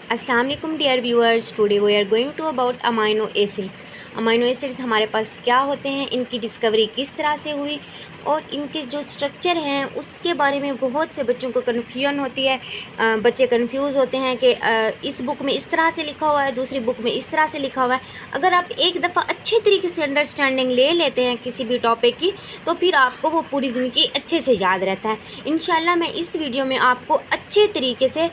अस्सलाम वालेकुम dear viewers, today we are going to about amino acids. Amino acids हमारे पास क्या होते हैं, इनकी डिस्कवरी किस तरह से हुई और इनके जो स्ट्रक्चर हैं उसके बारे में बहुत से बच्चों को कन्फ्यूजन होती है। बच्चे कंफ्यूज होते हैं कि इस बुक में इस तरह से लिखा हुआ है, दूसरी बुक में इस तरह से लिखा हुआ है। अगर आप एक दफ़ा अच्छे तरीके से अंडरस्टैंडिंग ले लेते हैं किसी भी टॉपिक की, तो फिर आपको वो पूरी ज़िंदगी अच्छे से याद रहता है। इंशाल्लाह मैं इस वीडियो में आपको अच्छे तरीके से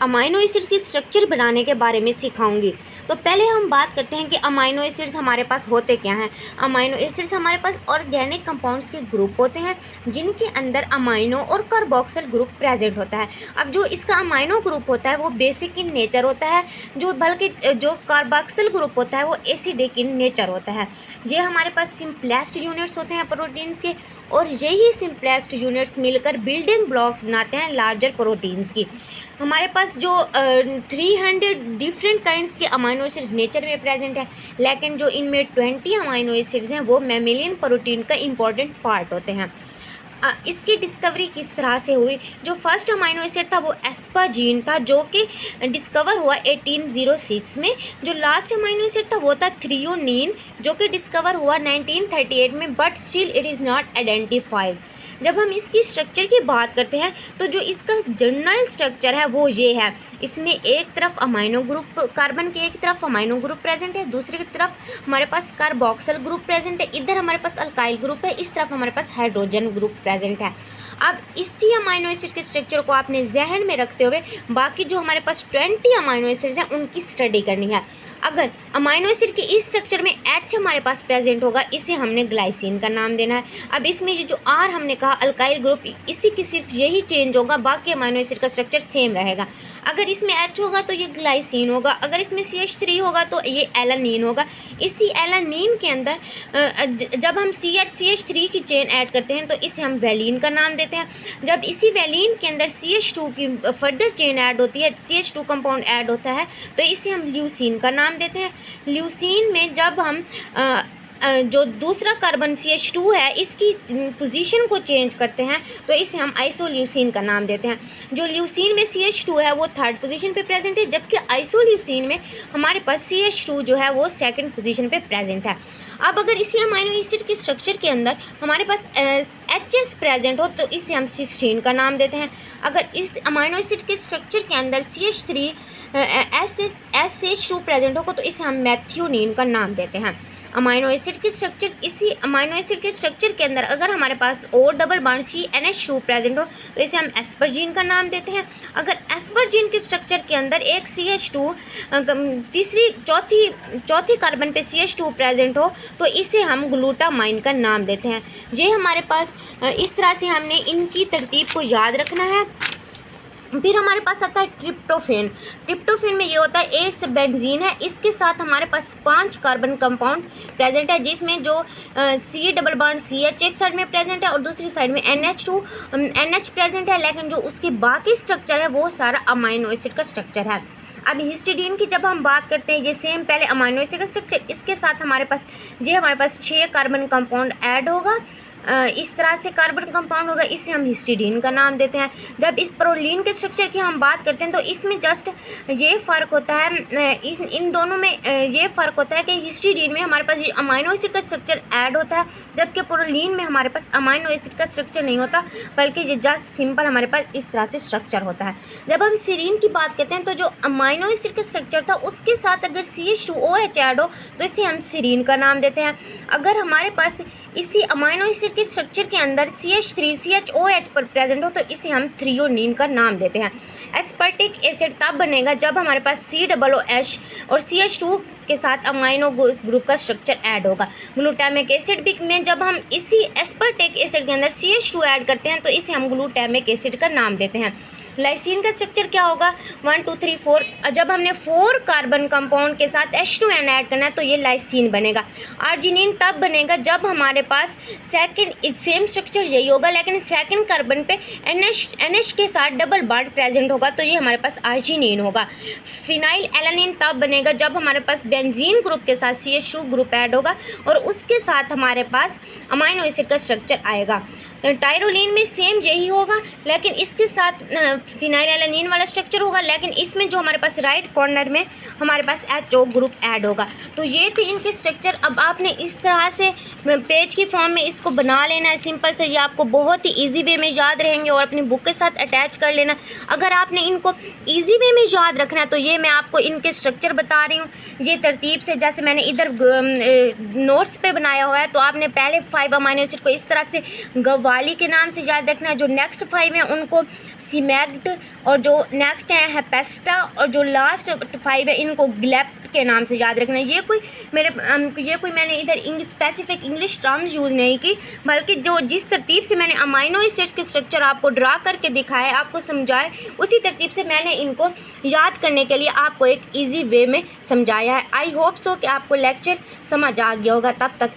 अमाइनो एसिड्स की स्ट्रक्चर बनाने के बारे में सिखाऊंगी। तो पहले हम बात करते हैं कि अमाइनो एसिड्स हमारे पास होते क्या हैं। अमाइनो एसिड्स हमारे पास ऑर्गेनिक कंपाउंड्स के ग्रुप होते हैं जिनके अंदर अमाइनो और कार्बोक्सिल ग्रुप प्रेजेंट होता है। अब जो इसका अमाइनो ग्रुप होता है वो बेसिक इन नेचर होता है, बल्कि जो कार्बोक्सिल ग्रुप होता है वो एसिडिक इन नेचर होता है। ये हमारे पास सिंपलेस्ट यूनिट्स होते हैं प्रोटीन्स के, और यही सिंपलेस्ट यूनिट्स मिलकर बिल्डिंग ब्लॉक्स बनाते हैं लार्जर प्रोटीन्स की। हमारे पास जो 300 डिफरेंट काइंड्स के अमाइनो एसिड्स नेचर में प्रेजेंट है, लेकिन जो इनमें 20 अमाइनो एसिड्स हैं वो मैमेलियन प्रोटीन का इम्पॉर्टेंट पार्ट होते हैं। इसकी डिस्कवरी किस तरह से हुई? जो फर्स्ट अमाइनो एसिड था वो एस्पाजीन था, जो कि डिस्कवर हुआ 1806 में। जो लास्ट अमाइनो एसिड था वो था थ्रियोनीन, जो कि डिस्कवर हुआ 1938 में, but still it is not identified. जब हम इसकी स्ट्रक्चर की बात करते हैं तो जो इसका जनरल स्ट्रक्चर है वो ये है। इसमें एक तरफ अमाइनो ग्रुप, कार्बन के एक तरफ अमाइनो ग्रुप प्रेजेंट है, दूसरी तरफ हमारे पास कार्बोक्सिल ग्रुप प्रेजेंट है, इधर हमारे पास अल्काइल ग्रुप है, इस तरफ हमारे पास हाइड्रोजन ग्रुप प्रेजेंट है। अब इसी अमाइनो एसिड के स्ट्रक्चर को आपने जहन में रखते हुए बाकी जो हमारे पास 20 अमाइनो एसिड्स हैं उनकी स्टडी करनी है। अगर अमाइनो एसिड के इस स्ट्रक्चर में H हमारे पास प्रेजेंट होगा, इसे हमने ग्लाइसिन का नाम देना है। अब इसमें ये जो R हमने कहा अल्काइल ग्रुप, इसी की सिर्फ यही चेंज होगा, बाकी अमाइनो एसिड का स्ट्रक्चर सेम रहेगा। अगर इसमें H होगा तो ये ग्लाइसिन होगा, अगर इसमें CH3 होगा तो ये एलानीन होगा। इसी एलानीन के अंदर जब हम CH3 की चेन ऐड करते हैं तो इसे हम वैलीन का नाम देते हैं। जब इसी वैलीन के अंदर CH2 की फर्दर चेन ऐड होती है, CH2 कंपाउंड ऐड होता है, तो इसे हम ल्यूसीन का नाम देते हैं। ल्यूसीन में जब हम जो दूसरा कार्बन CH2 है इसकी पोजीशन को चेंज करते हैं तो इसे हम आइसोल्यूसिन का नाम देते हैं। जो ल्यूसीन में CH2 है वो थर्ड पोजीशन पे प्रेजेंट है, जबकि आइसोल्यूसिन में हमारे पास CH2 जो है वो सेकंड पोजीशन पे प्रेजेंट है। अब अगर इसी अमाइनो एसिड के स्ट्रक्चर के अंदर हमारे पास HS प्रेजेंट हो तो इसे हम सिस्टीन का नाम देते हैं। अगर इस अमाइनो एसिड के स्ट्रक्चर के अंदर CH3 SH2 प्रेजेंट होगा तो इसे हम मैथ्योनीन का नाम देते हैं। अमाइनो एसिड के स्ट्रक्चर, इसी अमाइनो एसिड के स्ट्रक्चर के अंदर अगर हमारे पास O double bond CNH2 present हो तो इसे हम एस्परजीन का नाम देते हैं। अगर एस्परजीन के स्ट्रक्चर के अंदर एक CH2 चौथी कार्बन पे CH2 प्रेजेंट हो तो इसे हम ग्लूटामाइन का नाम देते हैं। ये हमारे पास इस तरह से हमने इनकी तरतीब को याद रखना है। फिर हमारे पास आता है ट्रिप्टोफेन। ट्रिप्टोफेन में ये होता है एक बेंजीन है, इसके साथ हमारे पास 5 कार्बन कंपाउंड प्रेजेंट है, जिसमें जो C डबल बॉन्ड CH एक साइड में प्रेजेंट है और दूसरी साइड में NH प्रेजेंट है, लेकिन जो उसके बाकी स्ट्रक्चर है वो सारा अमाइनो एसिड का स्ट्रक्चर है। अब हिस्टिडीन की जब हम बात करते हैं, ये सेम पहले अमाइनो एसिड का स्ट्रक्चर, इसके साथ हमारे पास 6 कार्बन कंपाउंड ऐड होगा, इस तरह से कार्बन कंपाउंड होगा, इसे हम हिस्टिडीन का नाम देते हैं। जब इस प्रोलीन के स्ट्रक्चर की हम बात करते हैं तो इसमें जस्ट ये फ़र्क होता है, इन दोनों में ये फ़र्क होता है कि हिस्टिडीन में हमारे पास अमाइनो एसिड का स्ट्रक्चर ऐड होता है, जबकि प्रोलीन में हमारे पास अमाइनो एसिड का स्ट्रक्चर नहीं होता, बल्कि ये जस्ट सिंपल हमारे पास इस तरह से स्ट्रक्चर होता है। जब हम सीरीन की बात करते हैं तो जो अमाइनो एसिड का स्ट्रक्चर था उसके साथ अगर CH2OH ऐड हो तो इसे हम सीरीन का नाम देते हैं। अगर हमारे पास इसी अमाइनो एसिड के स्ट्रक्चर के अंदर CH3CHOH पर प्रेजेंट हो तो इसे हम थ्रियोनीन का नाम देते हैं। एस्पर्टिक एसिड तब बनेगा जब हमारे पास COOH और CH2 के साथ अमाइनो ग्रुप का स्ट्रक्चर ऐड होगा। ग्लूटामिक एसिड में जब हम इसी एस्पर्टिक एसिड के अंदर CH2 ऐड करते हैं तो इसे हम ग्लूटामिक एसिड का नाम देते हैं। लाइसिन का स्ट्रक्चर क्या होगा? 1 2 3 4। जब हमने 4 कार्बन कंपाउंड के साथ H2N ऐड करना है तो ये लाइसिन बनेगा। आर्जिनिन तब बनेगा जब हमारे पास सेम स्ट्रक्चर यही होगा, लेकिन सेकंड कार्बन पे NH के साथ डबल बॉन्ड प्रेजेंट होगा तो ये हमारे पास आर्जिनिन होगा। फिनाइल एलानिन तब बनेगा जब हमारे पास बेंजीन ग्रुप के साथ CH2 ग्रुप ऐड होगा और उसके साथ हमारे पास अमाइनो एसिड का स्ट्रक्चर आएगा। टायरोलिन में सेम यही होगा, लेकिन इसके साथ फिनाइलएलानाइन वाला स्ट्रक्चर होगा, लेकिन इसमें जो हमारे पास राइट कॉर्नर में हमारे पास HO ग्रुप ऐड होगा। तो ये थे इनके स्ट्रक्चर। अब आपने इस तरह से पेज की फॉर्म में इसको बना लेना है सिंपल से, ये आपको बहुत ही ईजी वे में याद रहेंगे और अपनी बुक के साथ अटैच कर लेना। अगर आपने इनको ईजी वे में याद रखना है तो ये मैं आपको इनके स्ट्रक्चर बता रही हूँ, ये तरतीब से जैसे मैंने इधर नोट्स पे बनाया हुआ है। तो आपने पहले 5 अमाइनो एसिड को इस तरह से गवाली के नाम से याद रखना है, जो नेक्स्ट 5 हैं उनको सीमैक्ट, और जो नेक्स्ट है हेपेस्टा, और जो लास्ट 5 है इनको ग्लेप्ट के नाम से याद रखना है। ये कोई मैंने इधर स्पेसिफिक इंग्लिश टर्म्स यूज़ नहीं की, बल्कि जो जिस तरतीब से मैंने अमाइनो एसिड्स के स्ट्रक्चर आपको ड्रा करके दिखाए, आपको समझाए, उसी तरतीब से मैंने इनको याद करने के लिए आपको एक ईजी वे में समझाया है। आई होप सो कि आपको लेक्चर समझ आ गया होगा। तब तक